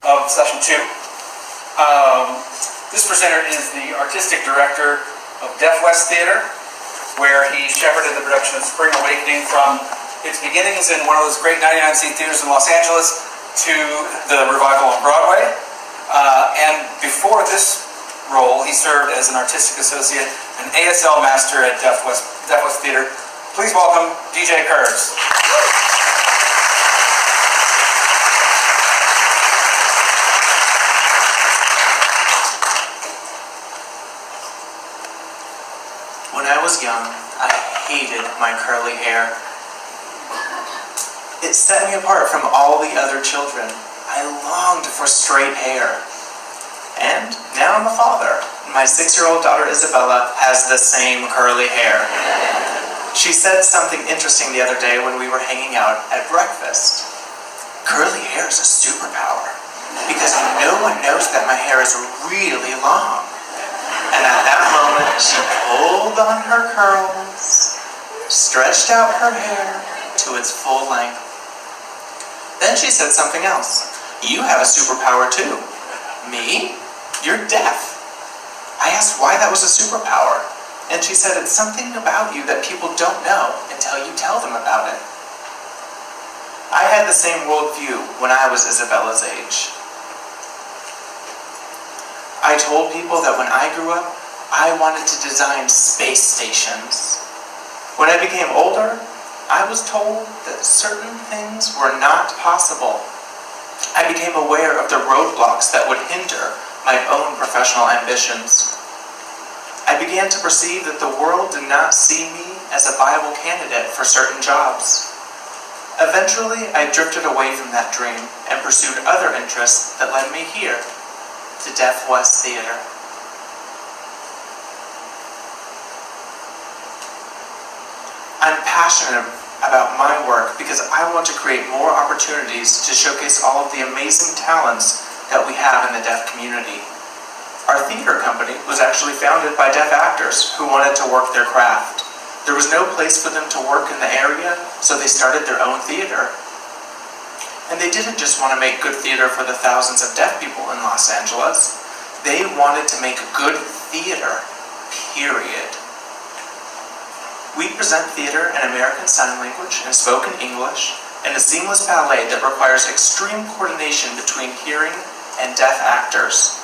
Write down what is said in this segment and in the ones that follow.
of session 2. This presenter is the artistic director of Deaf West Theater, where he shepherded the production of Spring Awakening from its beginnings in one of those great 99-seat theaters in Los Angeles to the revival on Broadway. And before this role, he served as an artistic associate and ASL master at Deaf West Theater. Please welcome DJ Kurs. When I was young, I hated my curly hair. It set me apart from all the other children. I longed for straight hair. And now I'm a father. My 6-year-old daughter Isabella has the same curly hair. She said something interesting the other day when we were hanging out at breakfast. Curly hair is a superpower because no one knows that my hair is really long. And at that moment, she pulled on her curls, stretched out her hair to its full length. Then she said something else. You have a superpower too. Me? You're deaf. I asked why that was a superpower, and she said it's something about you that people don't know until you tell them about it. I had the same worldview when I was Isabella's age. I told people that when I grew up, I wanted to design space stations. When I became older, I was told that certain things were not possible. I became aware of the roadblocks that would hinder my own professional ambitions. I began to perceive that the world did not see me as a viable candidate for certain jobs. Eventually, I drifted away from that dream and pursued other interests that led me here, to Deaf West Theater. I'm passionate about my work because I want to create more opportunities to showcase all of the amazing talents that we have in the deaf community. Our theater company was actually founded by deaf actors who wanted to work their craft. There was no place for them to work in the area, so they started their own theater. And they didn't just want to make good theater for the thousands of deaf people in Los Angeles. They wanted to make good theater, period. We present theater in American Sign Language and spoken English, and a seamless ballet that requires extreme coordination between hearing and deaf actors.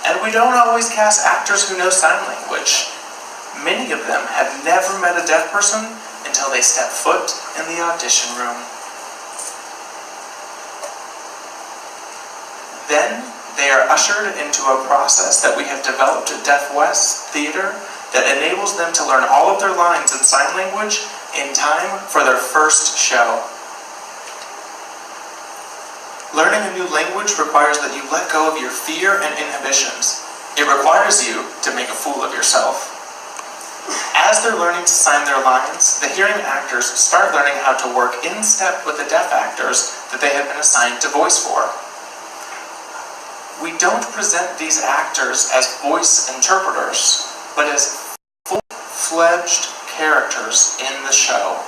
And we don't always cast actors who know sign language. Many of them have never met a deaf person until they step foot in the audition room. Then they are ushered into a process that we have developed at Deaf West Theater that enables them to learn all of their lines in sign language in time for their first show. Learning a new language requires that you let go of your fear and inhibitions. It requires you to make a fool of yourself. As they're learning to sign their lines, the hearing actors start learning how to work in step with the deaf actors that they have been assigned to voice for. We don't present these actors as voice interpreters, but as full-fledged characters in the show.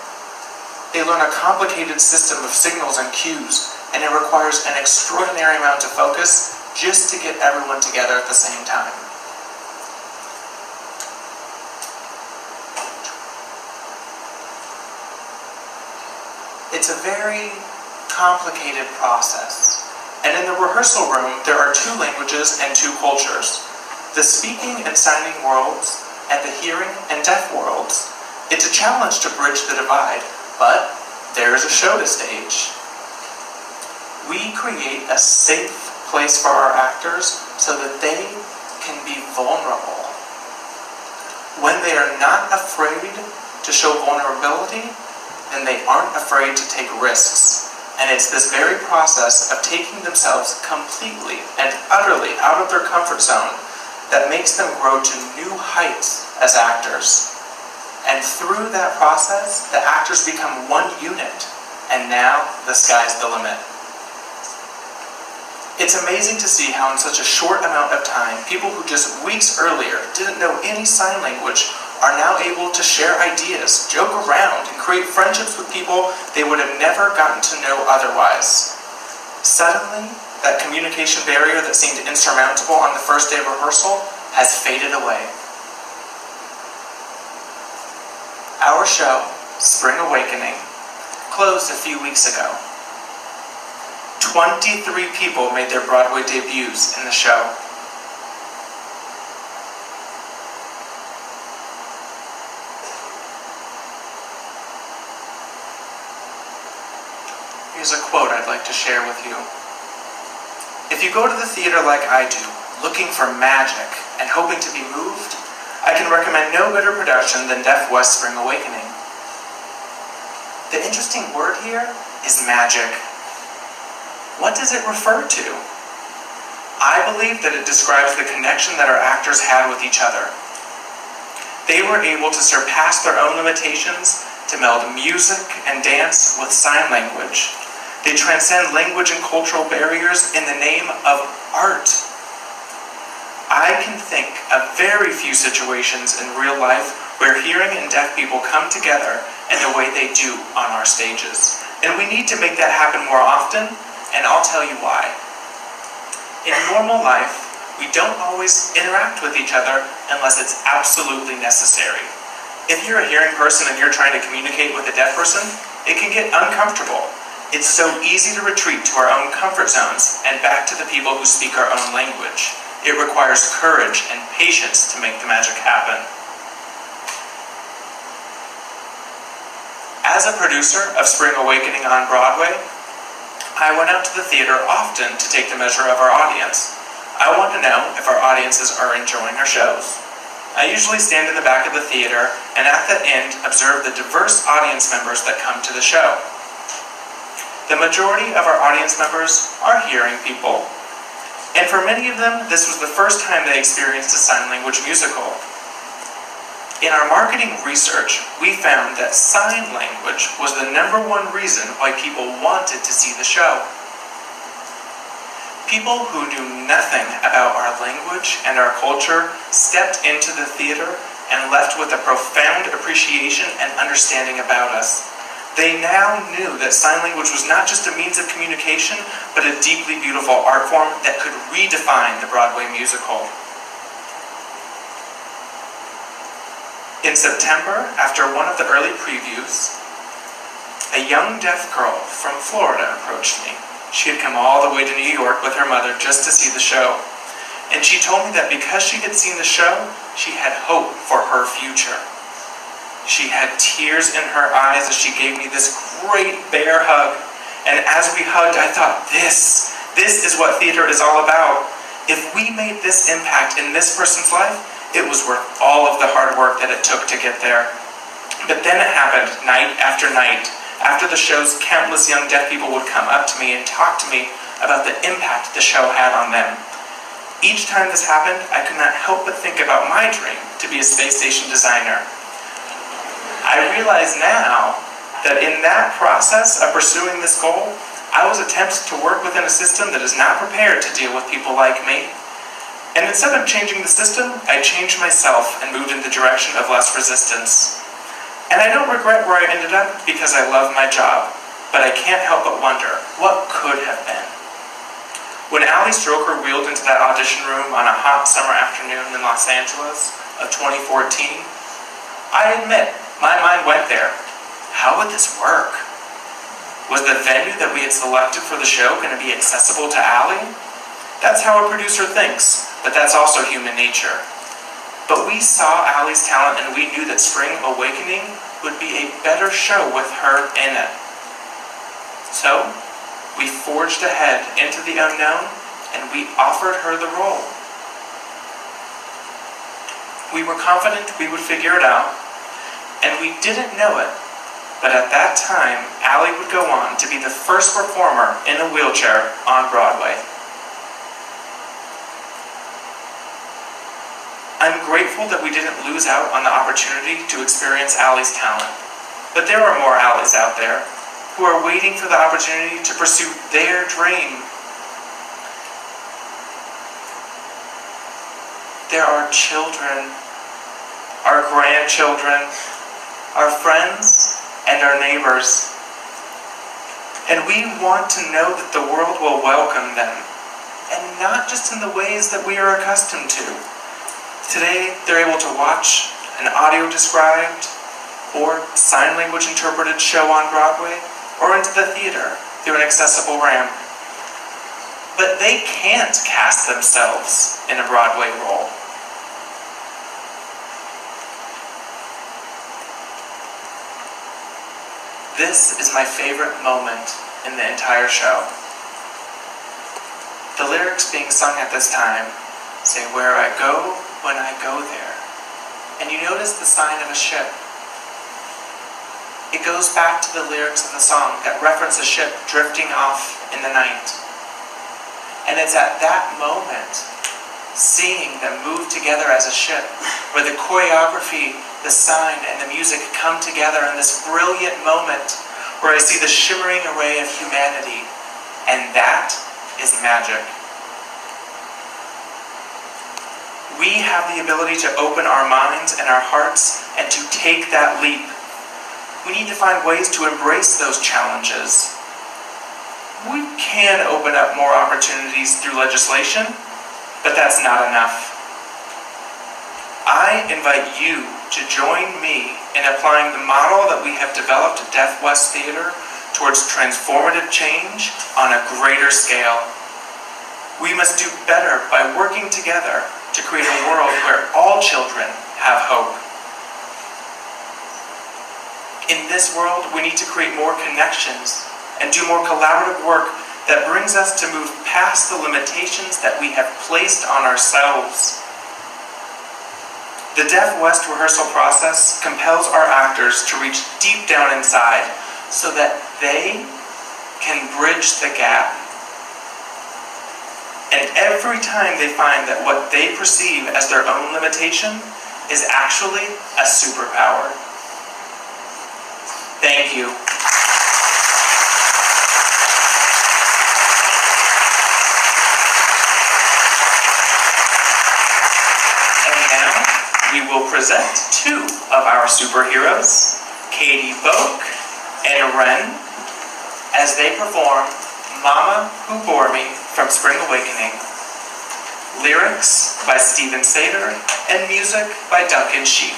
They learn a complicated system of signals and cues, and it requires an extraordinary amount of focus just to get everyone together at the same time. It's a very complicated process. And in the rehearsal room, there are 2 languages and 2 cultures. The speaking and signing worlds and the hearing and deaf worlds. It's a challenge to bridge the divide, but there is a show to stage. We create a safe place for our actors so that they can be vulnerable. When they are not afraid to show vulnerability, then they aren't afraid to take risks. And it's this very process of taking themselves completely and utterly out of their comfort zone that makes them grow to new heights as actors. And through that process, the actors become one unit, and now the sky's the limit. It's amazing to see how in such a short amount of time, people who just weeks earlier didn't know any sign language are now able to share ideas, joke around, and create friendships with people they would have never gotten to know otherwise. Suddenly, that communication barrier that seemed insurmountable on the first day of rehearsal has faded away. Our show, Spring Awakening, closed a few weeks ago. 23 people made their Broadway debuts in the show. Here's a quote I'd like to share with you. If you go to the theater like I do, looking for magic and hoping to be moved, I can recommend no better production than Deaf West Spring Awakening. The interesting word here is magic. What does it refer to? I believe that it describes the connection that our actors had with each other. They were able to surpass their own limitations to meld music and dance with sign language. They transcend language and cultural barriers in the name of art. I can think of very few situations in real life where hearing and deaf people come together in the way they do on our stages. And we need to make that happen more often, and I'll tell you why. In normal life, we don't always interact with each other unless it's absolutely necessary. If you're a hearing person and you're trying to communicate with a deaf person, it can get uncomfortable. It's so easy to retreat to our own comfort zones and back to the people who speak our own language. It requires courage and patience to make the magic happen. As a producer of Spring Awakening on Broadway, I went out to the theater often to take the measure of our audience. I want to know if our audiences are enjoying our shows. I usually stand in the back of the theater and at the end observe the diverse audience members that come to the show. The majority of our audience members are hearing people, and for many of them, this was the first time they experienced a sign language musical. In our marketing research, we found that sign language was the #1 reason why people wanted to see the show. People who knew nothing about our language and our culture stepped into the theater and left with a profound appreciation and understanding about us. They now knew that sign language was not just a means of communication, but a deeply beautiful art form that could redefine the Broadway musical. In September, after one of the early previews, a young deaf girl from Florida approached me. She had come all the way to New York with her mother just to see the show. And she told me that because she had seen the show, she had hope for her future. She had tears in her eyes as she gave me this great bear hug. And as we hugged, I thought, this is what theater is all about. If we made this impact in this person's life, it was worth all of the hard work that it took to get there. But then it happened night after night. After the shows, countless young deaf people would come up to me and talk to me about the impact the show had on them. Each time this happened, I could not help but think about my dream to be a space station designer. I realize now that in that process of pursuing this goal, I was attempting to work within a system that is not prepared to deal with people like me. And instead of changing the system, I changed myself and moved in the direction of less resistance. And I don't regret where I ended up because I love my job, but I can't help but wonder, what could have been? When Ali Stroker wheeled into that audition room on a hot summer afternoon in Los Angeles of 2014, I admit, my mind went there. How would this work? Was the venue that we had selected for the show going to be accessible to Ali? That's how a producer thinks, but that's also human nature. But we saw Ali's talent and we knew that Spring Awakening would be a better show with her in it. So, we forged ahead into the unknown and we offered her the role. We were confident we would figure it out, and we didn't know it, but at that time, Ali would go on to be the first performer in a wheelchair on Broadway. I'm grateful that we didn't lose out on the opportunity to experience Ali's talent, but there are more Alis out there who are waiting for the opportunity to pursue their dream. There are children, our grandchildren, our friends, and our neighbors. And we want to know that the world will welcome them, and not just in the ways that we are accustomed to. Today, they're able to watch an audio-described or sign language interpreted show on Broadway, or into the theater through an accessible ramp. But they can't cast themselves in a Broadway role. This is my favorite moment in the entire show. The lyrics being sung at this time say, "Where I go, when I go there." And you notice the sign of a ship. It goes back to the lyrics of the song that reference a ship drifting off in the night. And it's at that moment, seeing them move together as a ship, where the choreography, the sign, and the music come together in this brilliant moment where I see the shimmering array of humanity, and that is magic. We have the ability to open our minds and our hearts and to take that leap. We need to find ways to embrace those challenges. We can open up more opportunities through legislation, but that's not enough. I invite you to join me in applying the model that we have developed at Deaf West Theater towards transformative change on a greater scale. We must do better by working together to create a world where all children have hope. In this world, we need to create more connections and do more collaborative work that brings us to move past the limitations that we have placed on ourselves. The Deaf West rehearsal process compels our actors to reach deep down inside so that they can bridge the gap. And every time they find that what they perceive as their own limitation is actually a superpower. Thank you. We will present two of our superheroes, Katie Boak and Ren, as they perform Mama Who Bore Me from Spring Awakening. Lyrics by Stephen Sater and music by Duncan Sheik.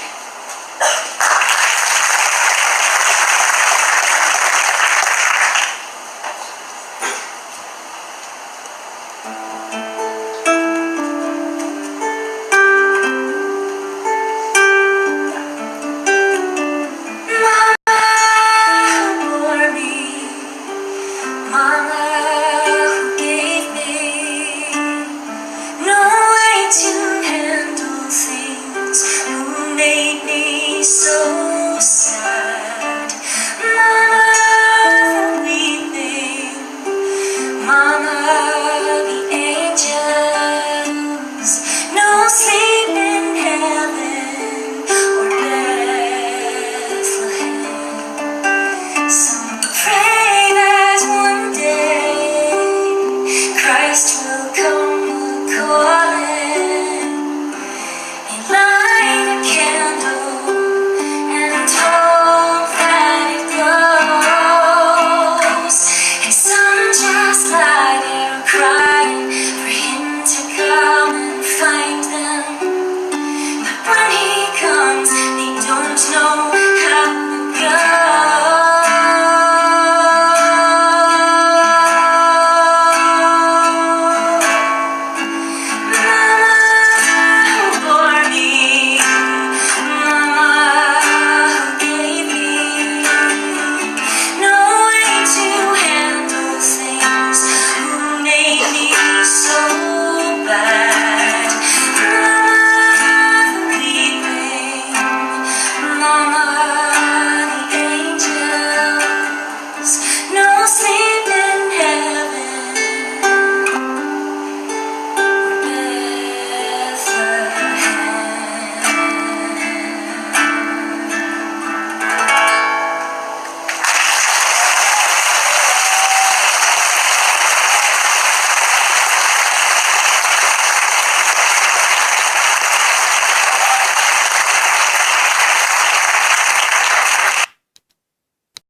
Mama, the angel.